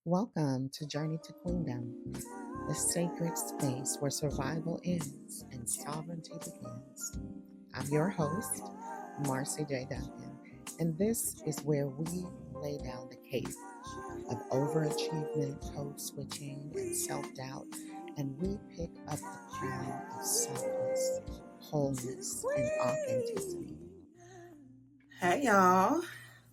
Welcome to Journey to Queendom, the sacred space where survival ends and sovereignty begins. I'm your host, Marci J. Duncan, and this is where we lay down the cape of overachievement, code switching, and self doubt, and we pick up the crown of softness, wholeness, and authenticity. Hey, y'all.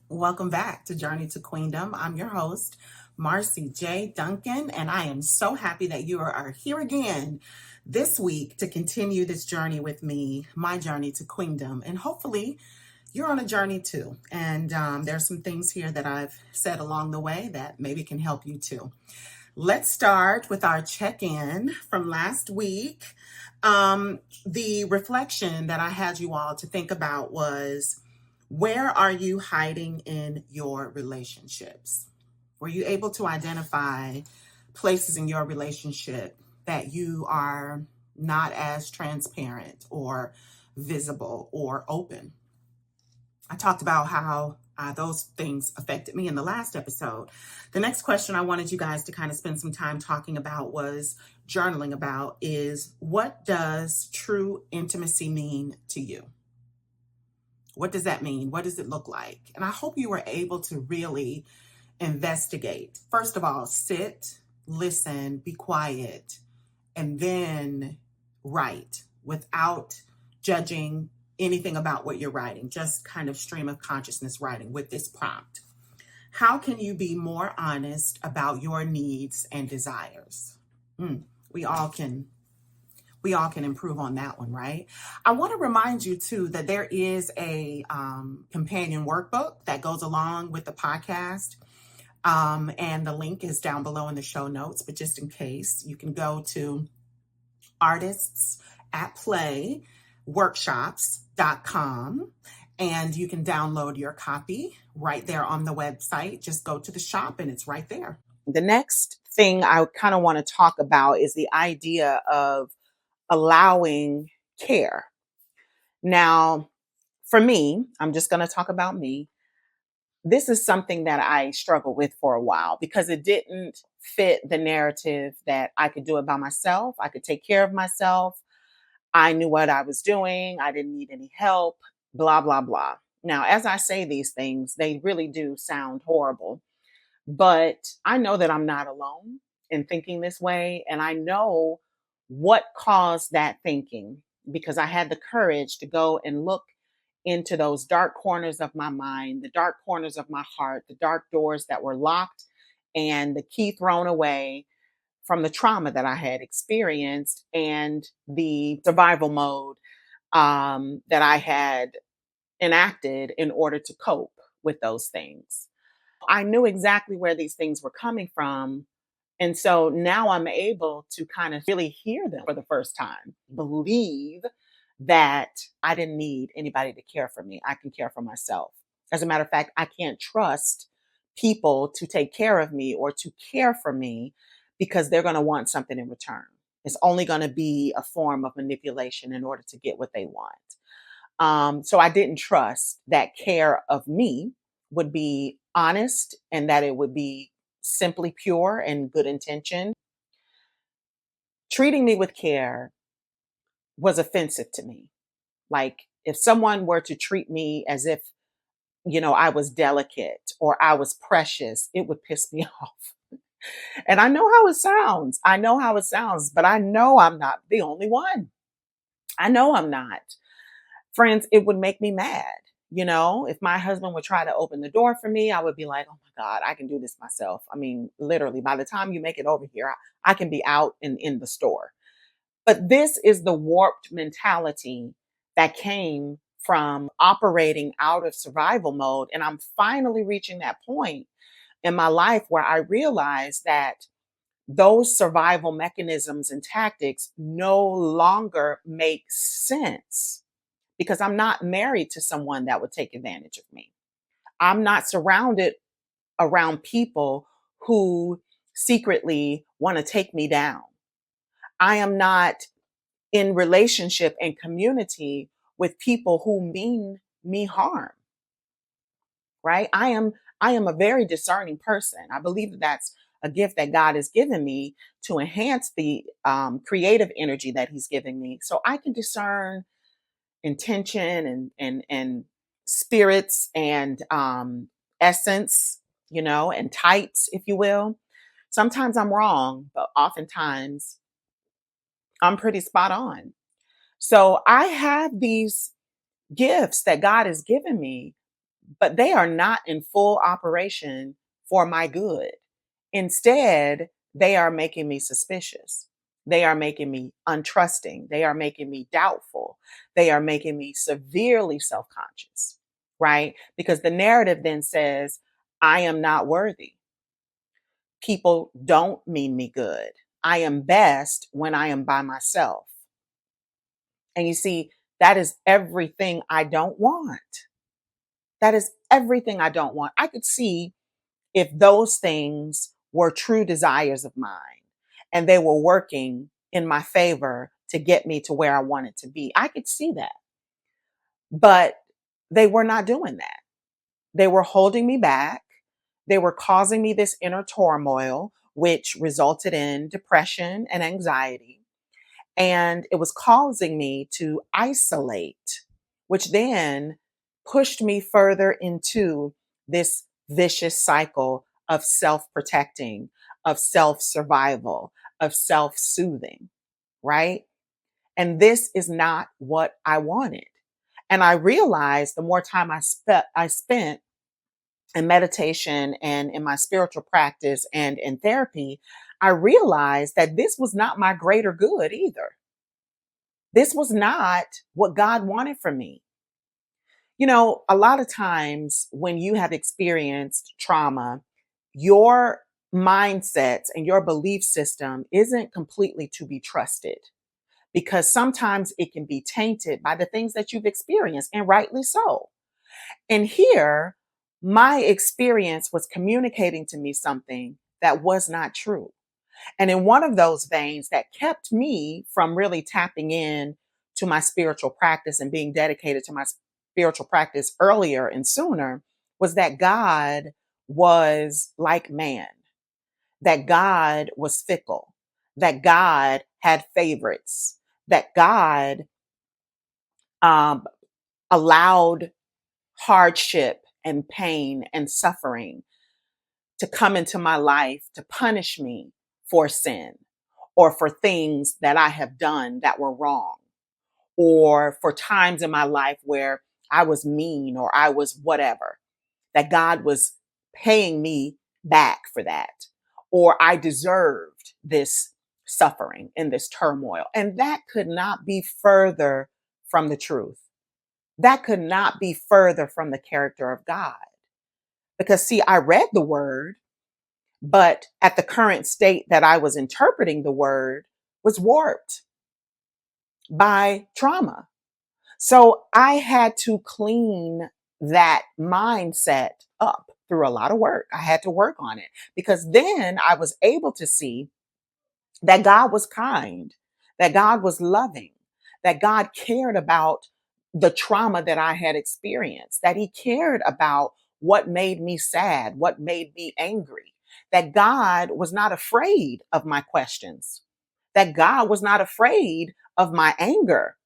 Welcome back to Journey to Queendom. I'm your host, Marci J. Duncan, and I am so happy that you are here again this week to continue this journey with me, my journey to Queendom. And hopefully, you're on a journey too. And there's some things here that I've said along the way that maybe can help you too. Let's start with our check-in from last week. The reflection that I had you all to think about was, where are you hiding in your relationships? Were you able to identify places in your relationship that you are not as transparent or visible or open? I talked about how those things affected me in the last episode. The next question I wanted you guys to kind of spend some time talking about was journaling about is, what does true intimacy mean to you? What does that mean? What does it look like? And I hope you were able to really investigate. First of all, sit, listen, be quiet, and then write without judging anything about what you're writing, just kind of stream of consciousness writing with this prompt. How can you be more honest about your needs and desires? We all can improve on that one, right? I want to remind you too that there is a companion workbook that goes along with the podcast. And the link is down below in the show notes, but just in case, you can go to artistsatplayworkshops.com and you can download your copy right there on the website. Just go to the shop and it's right there. The next thing I kind of want to talk about is the idea of allowing care. Now, for me, I'm just going to talk about me. This is something that I struggled with for a while because it didn't fit the narrative that I could do it by myself. I could take care of myself. I knew what I was doing. I didn't need any help, blah, blah, blah. Now, as I say these things, they really do sound horrible, but I know that I'm not alone in thinking this way. And I know what caused that thinking because I had the courage to go and look into those dark corners of my mind, the dark corners of my heart, the dark doors that were locked and the key thrown away from the trauma that I had experienced and the survival mode that I had enacted in order to cope with those things. I knew exactly where these things were coming from. And so now I'm able to kind of really hear them for the first time, believe that I didn't need anybody to care for me. I can care for myself. As a matter of fact, I can't trust people to take care of me or to care for me because they're going to want something in return. It's only going to be a form of manipulation in order to get what they want. So I didn't trust that care of me would be honest and that it would be simply pure and good intention. Treating me with care was offensive to me. Like if someone were to treat me as if, I was delicate or I was precious, it would piss me off. And I know how it sounds. But I know I'm not the only one. I know I'm not. Friends, it would make me mad. If my husband would try to open the door for me, I would be like, oh my God, I can do this myself. I mean, literally, by the time you make it over here, I can be out and in the store. But this is the warped mentality that came from operating out of survival mode. And I'm finally reaching that point in my life where I realize that those survival mechanisms and tactics no longer make sense because I'm not married to someone that would take advantage of me. I'm not surrounded around people who secretly want to take me down. I am not in relationship and community with people who mean me harm. Right? I am a very discerning person. I believe that that's a gift that God has given me to enhance the creative energy that He's giving me, so I can discern intention and spirits and essence, and types, if you will. Sometimes I'm wrong, but oftentimes I'm pretty spot on. So I have these gifts that God has given me, but they are not in full operation for my good. Instead, they are making me suspicious. They are making me untrusting. They are making me doubtful. They are making me severely self conscious, right? Because the narrative then says, I am not worthy. People don't mean me good. I am best when I am by myself. And you see, that is everything I don't want. That is everything I don't want. I could see if those things were true desires of mine and they were working in my favor to get me to where I wanted to be. I could see that. But they were not doing that. They were holding me back. They were causing me this inner turmoil, which resulted in depression and anxiety. And it was causing me to isolate, which then pushed me further into this vicious cycle of self protecting, of self survival, of self soothing, right? And this is not what I wanted. And I realized the more time I spent in meditation and in my spiritual practice and in therapy, I realized that this was not my greater good either. This was not what God wanted for me. A lot of times when you have experienced trauma, your mindset and your belief system isn't completely to be trusted because sometimes it can be tainted by the things that you've experienced, and rightly so. And here, my experience was communicating to me something that was not true. And in one of those veins that kept me from really tapping in to my spiritual practice and being dedicated to my spiritual practice earlier and sooner was that God was like man, that God was fickle, that God had favorites, that God um, allowed hardship and pain and suffering to come into my life to punish me for sin or for things that I have done that were wrong or for times in my life where I was mean or I was whatever, that God was paying me back for that, or I deserved this suffering and this turmoil. And that could not be further from the truth. That could not be further from the character of God. Because, see, I read the word, but at the current state that I was interpreting the word was warped by trauma. So I had to clean that mindset up through a lot of work. I had to work on it because then I was able to see that God was kind, that God was loving, that God cared about the trauma that I had experienced, that He cared about what made me sad, what made me angry, that God was not afraid of my questions, that God was not afraid of my anger.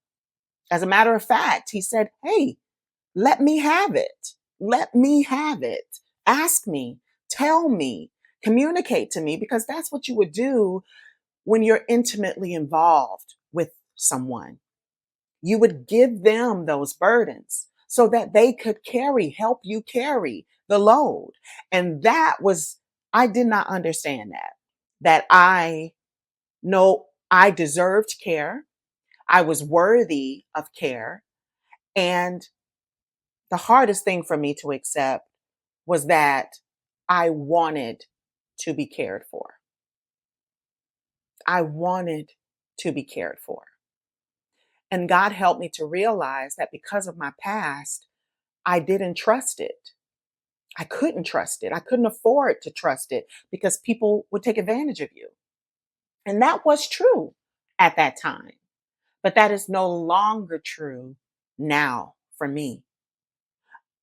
As a matter of fact, He said, hey, let me have it. Let me have it. Ask me, tell me, communicate to me, because that's what you would do when you're intimately involved with someone. You would give them those burdens so that they could help you carry the load. And I did not understand that I know I deserved care. I was worthy of care. And the hardest thing for me to accept was that I wanted to be cared for. I wanted to be cared for. And God helped me to realize that because of my past, I didn't trust it. I couldn't trust it. I couldn't afford to trust it because people would take advantage of you. And that was true at that time. But that is no longer true now for me.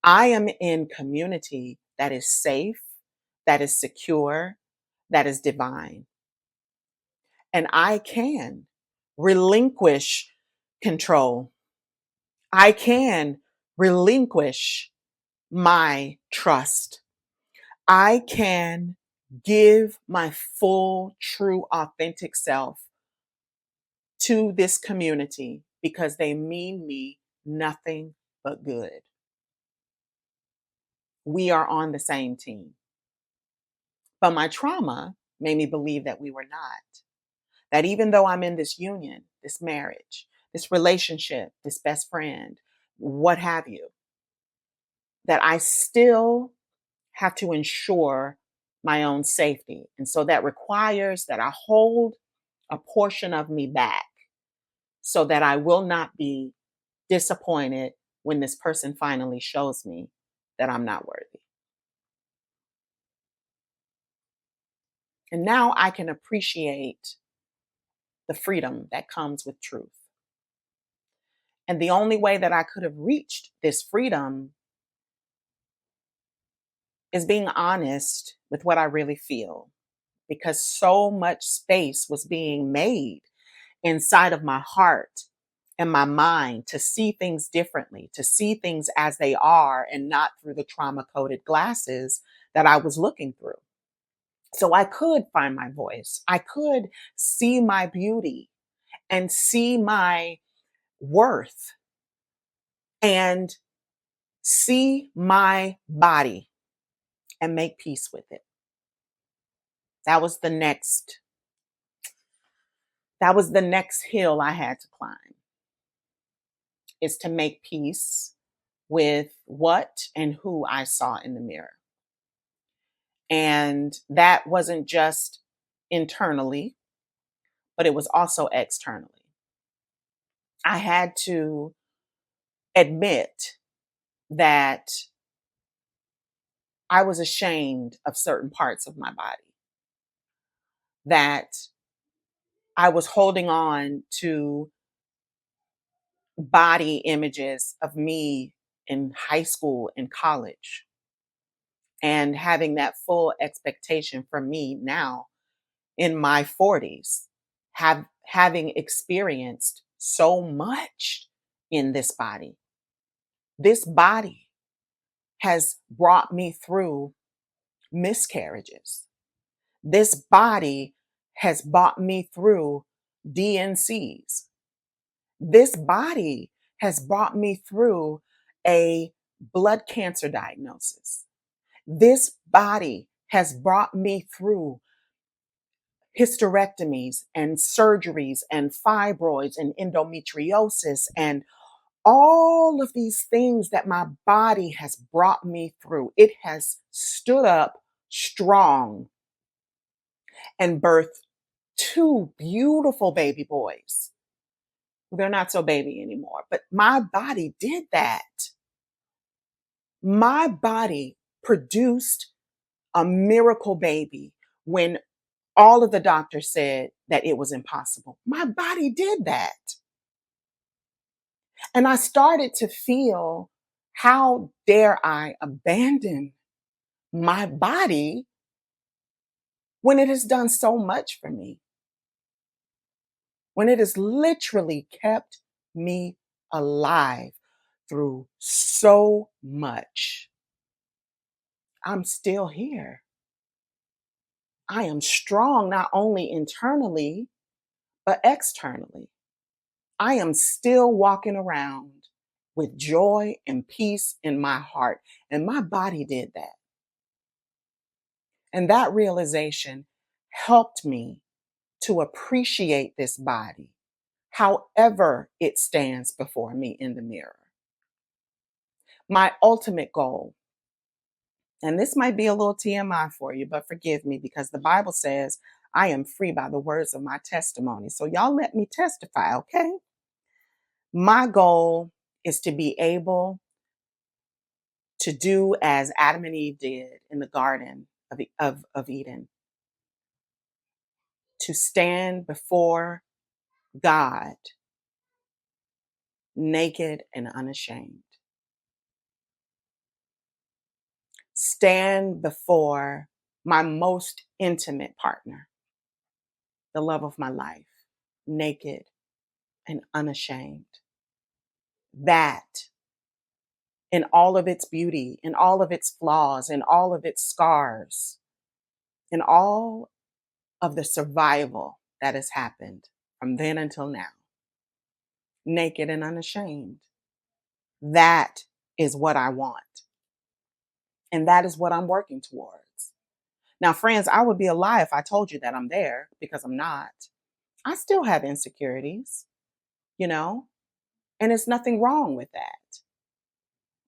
I am in community that is safe, that is secure, that is divine. And I can relinquish control. I can relinquish my trust. I can give my full, true, authentic self to this community because they mean me nothing but good. We are on the same team. But my trauma made me believe that we were not. That even though I'm in this union, this marriage, this relationship, this best friend, what have you, that I still have to ensure my own safety. And so that requires that I hold a portion of me back so that I will not be disappointed when this person finally shows me that I'm not worthy. And now I can appreciate the freedom that comes with truth. And the only way that I could have reached this freedom is being honest with what I really feel, because so much space was being made inside of my heart and my mind to see things differently, to see things as they are and not through the trauma coded glasses that I was looking through. So I could find my voice. I could see my beauty and see my worth and see my body and make peace with it. That was the next hill I had to climb, is to make peace with what and who I saw in the mirror. And that wasn't just internally, but it was also externally. I had to admit that I was ashamed of certain parts of my body, that I was holding on to body images of me in high school and college, and having that full expectation from me now in my 40s, having experienced so much in this body. This body has brought me through miscarriages. This body has brought me through DNCs. This body has brought me through a blood cancer diagnosis. This body has brought me through hysterectomies and surgeries and fibroids and endometriosis and all of these things that my body has brought me through. It has stood up strong and birthed two beautiful baby boys. They're not so baby anymore, but my body did that. My body produced a miracle baby when all of the doctors said that it was impossible. My body did that. And I started to feel, how dare I abandon my body when it has done so much for me? When it has literally kept me alive through so much. I'm still here. I am strong, not only internally, but externally. I am still walking around with joy and peace in my heart. And my body did that. And that realization helped me to appreciate this body, however it stands before me in the mirror. My ultimate goal, and this might be a little TMI for you, but forgive me, because the Bible says I am free by the words of my testimony. So y'all let me testify, okay? My goal is to be able to do as Adam and Eve did in the Garden of Eden, to stand before God naked and unashamed. Stand before my most intimate partner, the love of my life, naked and unashamed. That, in all of its beauty, in all of its flaws, in all of its scars, in all of the survival that has happened from then until now, naked and unashamed. That is what I want. And that is what I'm working towards. Now, friends, I would be a lie if I told you that I'm there, because I'm not. I still have insecurities, you know, and it's nothing wrong with that.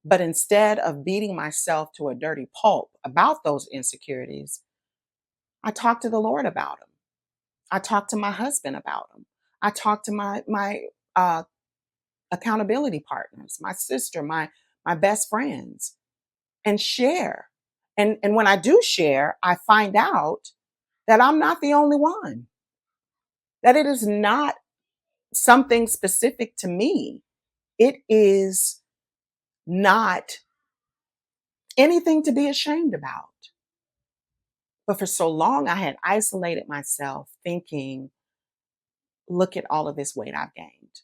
But instead of beating myself to a dirty pulp about those insecurities, I talk to the Lord about them. I talk to my husband about them. I talk to my accountability partners, my sister, my best friends, and share. And when I do share, I find out that I'm not the only one. That it is not something specific to me. It is not anything to be ashamed about. But for so long, I had isolated myself thinking, look at all of this weight I've gained.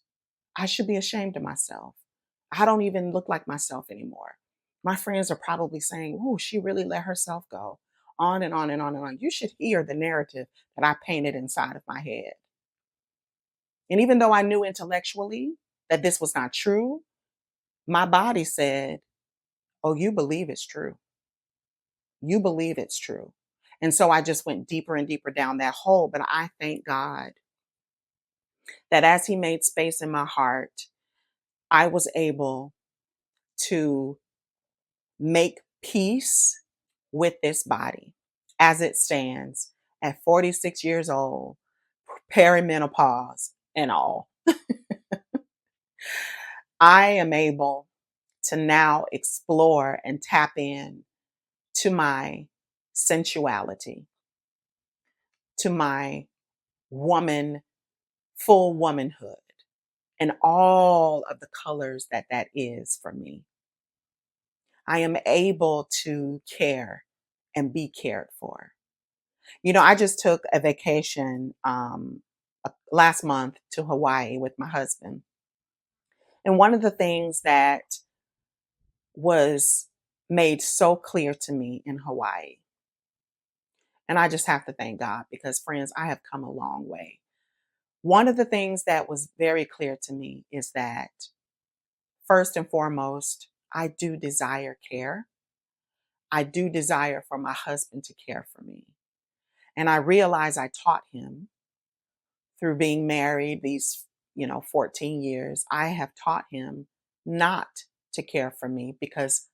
I should be ashamed of myself. I don't even look like myself anymore. My friends are probably saying, oh, she really let herself go. On and on and on and on. You should hear the narrative that I painted inside of my head. And even though I knew intellectually that this was not true, my body said, oh, you believe it's true. You believe it's true. And so I just went deeper and deeper down that hole. But I thank God that as He made space in my heart, I was able to make peace with this body as it stands at 46 years old, perimenopause and all. I am able to now explore and tap in to my sensuality, to my woman, full womanhood, and all of the colors that that is for me. I am able to care and be cared for. You know, I just took a vacation last month to Hawaii with my husband. And one of the things that was made so clear to me in Hawaii, and I just have to thank God because, friends, I have come a long way. One of the things that was very clear to me is that, first and foremost, I do desire care. I do desire for my husband to care for me. And I realize I taught him through being married these, 14 years. I have taught him not to care for me because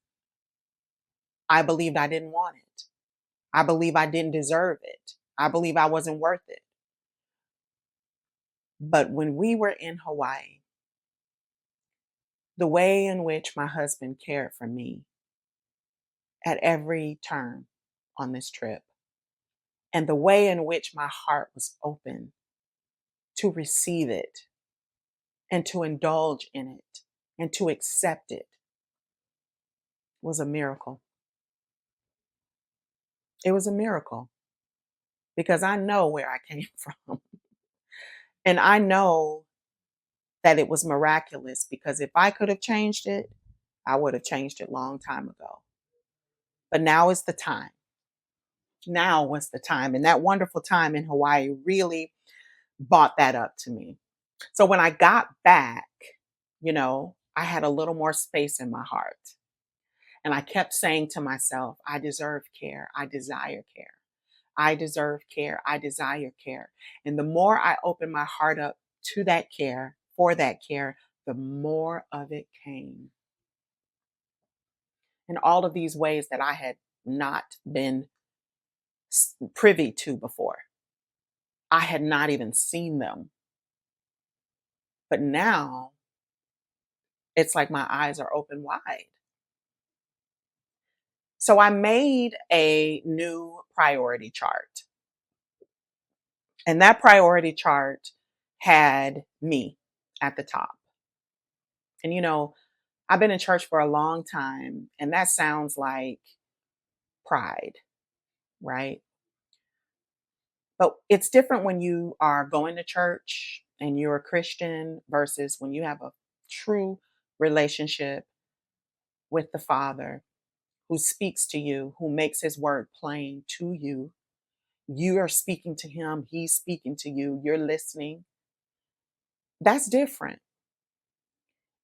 I believed I didn't want it. I believe I didn't deserve it. I believe I wasn't worth it. But when we were in Hawaii, the way in which my husband cared for me at every turn on this trip, and the way in which my heart was open to receive it and to indulge in it and to accept it was a miracle. It was a miracle because I know where I came from. And I know that it was miraculous because if I could have changed it, I would have changed it long time ago. But now is the time. Now was the time. And that wonderful time in Hawaii really brought that up to me. So when I got back, I had a little more space in my heart. And I kept saying to myself, I deserve care. I desire care. I deserve care. I desire care. And the more I opened my heart up to that care, for that care, the more of it came. In all of these ways that I had not been privy to before. I had not even seen them. But now it's like my eyes are open wide. So I made a new priority chart. And that priority chart had me at the top. And I've been in church for a long time, and that sounds like pride. right? But it's different when you are going to church and you're a Christian versus when you have a true relationship with the Father who speaks to you, who makes his word plain to you. You are speaking to him, he's speaking to you, you're listening. That's different.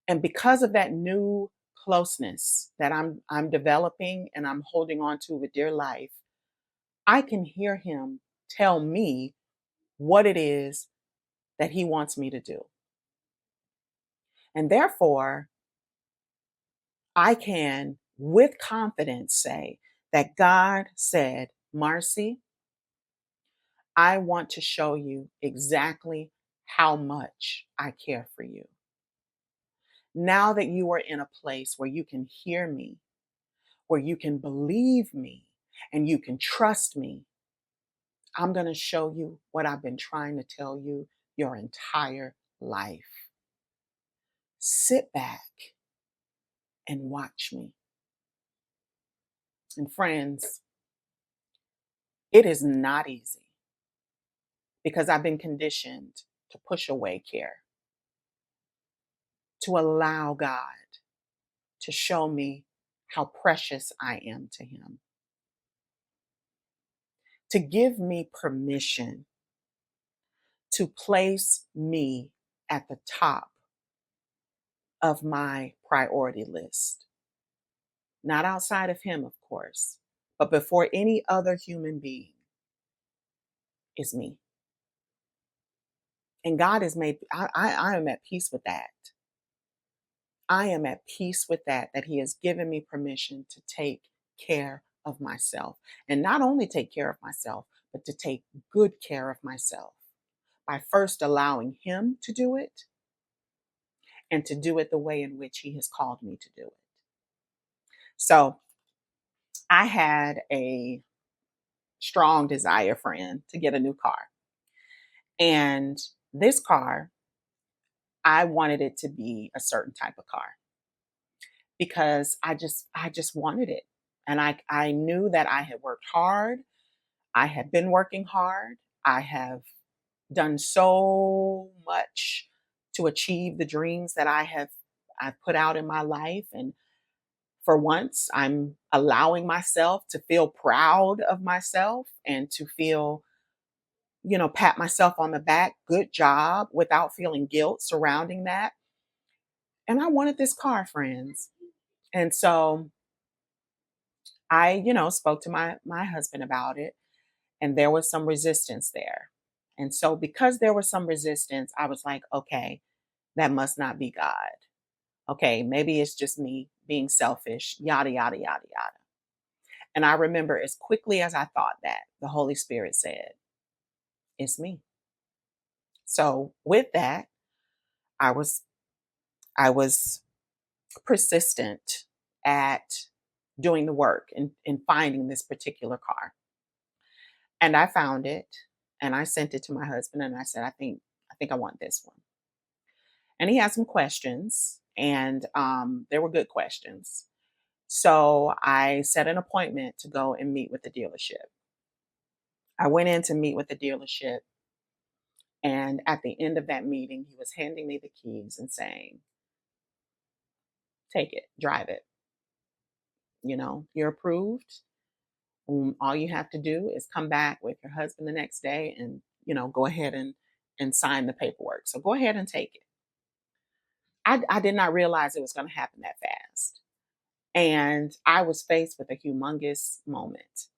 And because of that new closeness that I'm developing and I'm holding on to with dear life, I can hear him tell me what it is that he wants me to do. And therefore, I can with confidence say that God said, Marci, I want to show you exactly how much I care for you. Now that you are in a place where you can hear me, where you can believe me, and you can trust me, I'm going to show you what I've been trying to tell you your entire life. Sit back and watch me. And friends, it is not easy because I've been conditioned to push away care, to allow God to show me how precious I am to him, to give me permission to place me at the top of my priority list. Not outside of him, of course, but before any other human being is me. And God has made, I am at peace with that. I am at peace with that he has given me permission to take care of myself. And not only take care of myself, but to take good care of myself by first allowing him to do it and to do it the way in which he has called me to do it. So I had a strong desire, friend, to get a new car. And this car, I wanted it to be a certain type of car because I just wanted it. And I knew that I had worked hard. I had been working hard. I have done so much to achieve the dreams that I've put out in my life. And for once, I'm allowing myself to feel proud of myself and to feel, pat myself on the back, good job, without feeling guilt surrounding that. And I wanted this car, friends. And so I, spoke to my husband about it, and there was some resistance there. And so because there was some resistance, I was like, okay, that must not be God. Okay, maybe it's just me being selfish, yada, yada, yada, yada. And I remember as quickly as I thought that, the Holy Spirit said, it's me. So with that, I was I was persistent at doing the work and finding this particular car. And I found it and I sent it to my husband and I said, I think I want this one. And he had some questions and they were good questions. So I set an appointment to go and meet with the dealership. I went in to meet with the dealership. And at the end of that meeting, he was handing me the keys and saying, take it, drive it. You're approved. All you have to do is come back with your husband the next day and, go ahead and sign the paperwork. So go ahead and take it. I did not realize it was going to happen that fast. And I was faced with a humongous moment.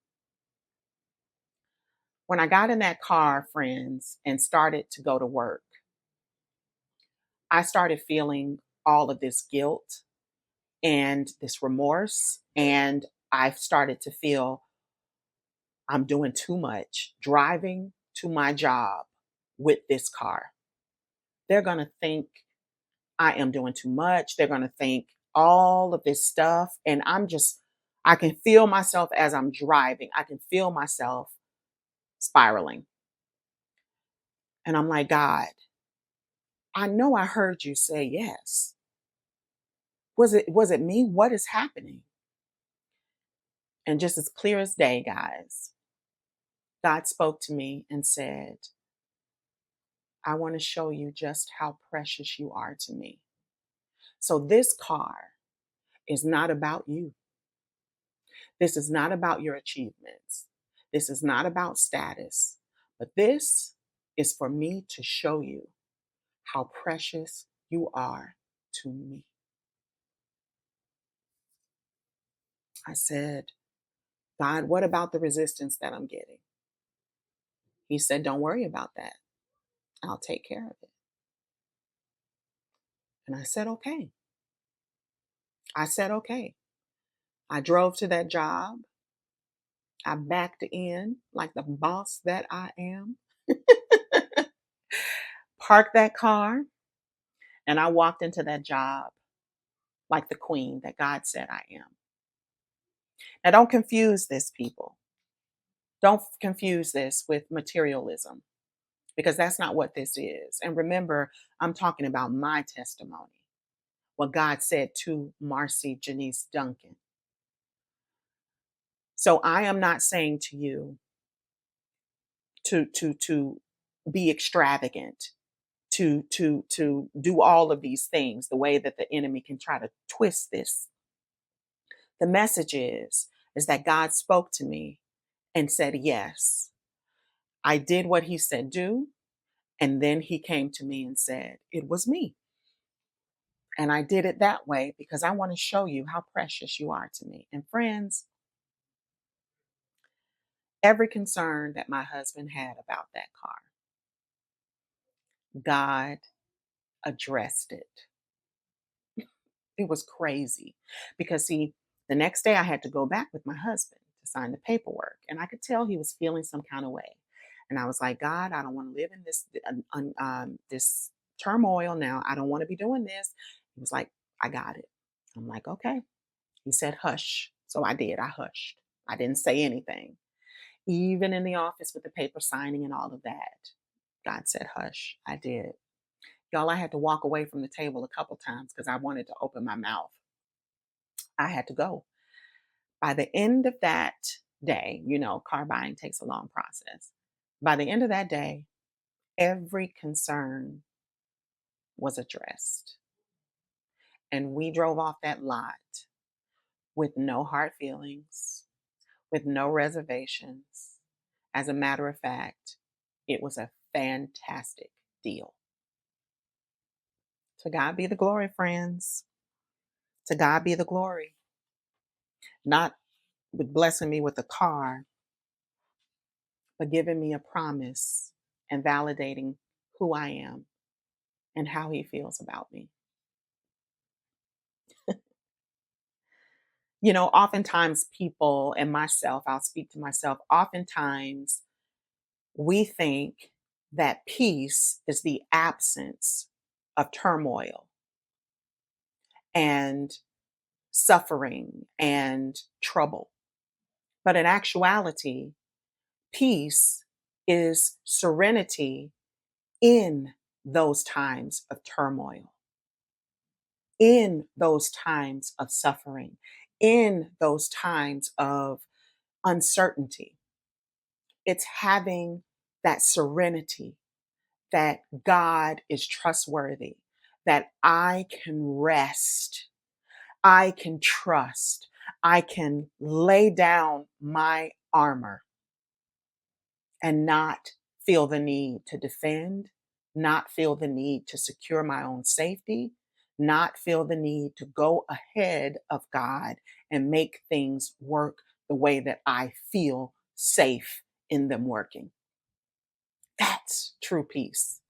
When I got in that car, friends, and started to go to work, I started feeling all of this guilt and this remorse. And I started to feel I'm doing too much driving to my job with this car. They're going to think I am doing too much. They're going to think all of this stuff. And I can feel myself as I'm driving. I can feel myself spiraling. And I'm like, God, I know I heard you say yes. Was it me? What is happening? And just as clear as day, guys, God spoke to me and said, I want to show you just how precious you are to me. So this car is not about you. This is not about your achievements. This is not about status, but this is for me to show you how precious you are to me. I said, God, what about the resistance that I'm getting? He said, don't worry about that. I'll take care of it. And I said, okay. I said, okay. I drove to that job. I backed in like the boss that I am, parked that car, and I walked into that job like the queen that God said I am. Now, don't confuse this, people. Don't confuse this with materialism because that's not what this is. And remember, I'm talking about my testimony, what God said to Marci Janice Duncan. So I am not saying to you to be extravagant, to do all of these things the way that the enemy can try to twist this. The message is that God spoke to me and said, yes, I did what he said do. And then he came to me and said, it was me. And I did it that way because I want to show you how precious you are to me. And friends, every concern that my husband had about that car, God addressed it. It was crazy because, see, the next day I had to go back with my husband to sign the paperwork, and I could tell he was feeling some kind of way. And I was like, God, I don't want to live in this turmoil now. I don't want to be doing this. He was like, I got it. I'm like, okay. He said, hush. So I did. I hushed. I didn't say anything. Even in the office with the paper signing and all of that, God said, hush. I did. Y'all, I had to walk away from the table a couple times because I wanted to open my mouth. I had to go. By the end of that day, car buying takes a long process. By the end of that day, every concern was addressed. And we drove off that lot with no hard feelings, with no reservations. As a matter of fact, it was a fantastic deal. To God be the glory, friends. To God be the glory. Not with blessing me with a car, but giving me a promise and validating who I am and how he feels about me. Oftentimes people, and myself, I'll speak to myself, oftentimes we think that peace is the absence of turmoil and suffering and trouble. But in actuality, peace is serenity in those times of turmoil, in those times of suffering, in those times of uncertainty. It's having that serenity that God is trustworthy, that I can rest, I can trust, I can lay down my armor and not feel the need to defend, not feel the need to secure my own safety, not feel the need to go ahead of God and make things work the way that I feel safe in them working. That's true peace.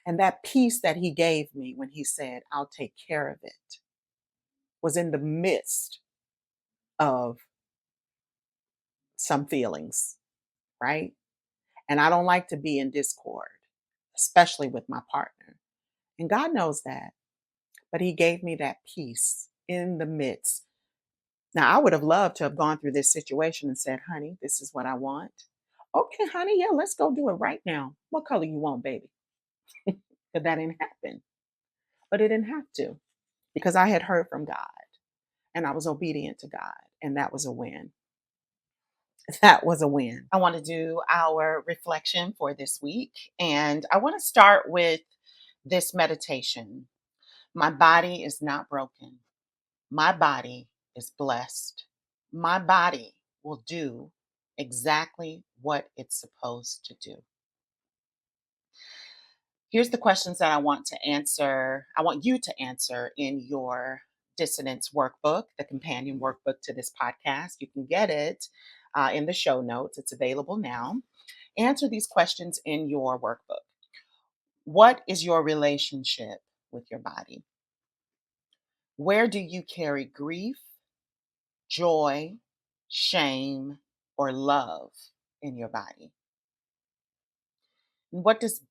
And that peace that he gave me when he said, I'll take care of it, was in the midst of some feelings, right? And I don't like to be in discord, especially with my partner. And God knows that. But he gave me that peace in the midst. Now, I would have loved to have gone through this situation and said, honey, this is what I want. Okay, honey, yeah, let's go do it right now. What color you want, baby? But that didn't happen. But it didn't have to because I had heard from God and I was obedient to God. And that was a win. That was a win. I want to do our reflection for this week, and I want to start with this meditation. My body is not broken. My body is blessed. My body will do exactly what it's supposed to do. Here's the questions that I want to answer. I want you to answer in your dissonance workbook, the companion workbook to this podcast. You can get it in the show notes. It's available now. Answer these questions in your workbook. What is your relationship with your body? Where do you carry grief, joy, shame, or love in your body? And what does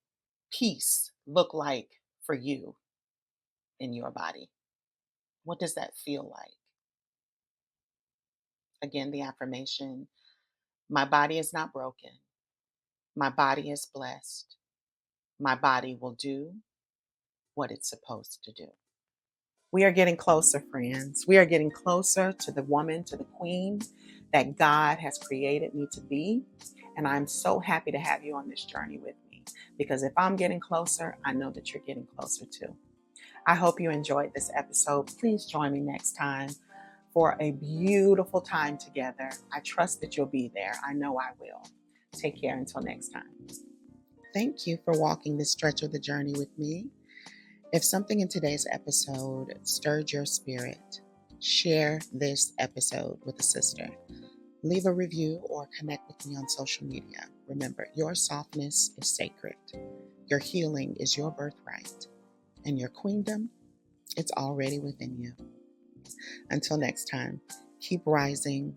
peace look like for you in your body? What does that feel like? Again, the affirmation, my body is not broken. My body is blessed. My body will do what it's supposed to do. We are getting closer, friends. We are getting closer to the woman, to the queen that God has created me to be. And I'm so happy to have you on this journey with me, because if I'm getting closer, I know that you're getting closer too. I hope you enjoyed this episode. Please join me next time for a beautiful time together. I trust that you'll be there. I know I will. Take care until next time. Thank you for walking this stretch of the journey with me. If something in today's episode stirred your spirit, share this episode with a sister. Leave a review or connect with me on social media. Remember, your softness is sacred. Your healing is your birthright. And your queendom, it's already within you. Until next time, keep rising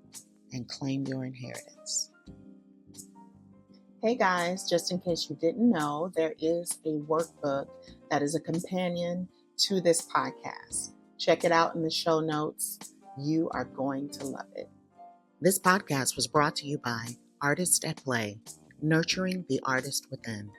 and claim your inheritance. Hey guys, just in case you didn't know, there is a workbook that is a companion to this podcast. Check it out in the show notes. You are going to love it. This podcast was brought to you by Artists at Play, nurturing the artist within.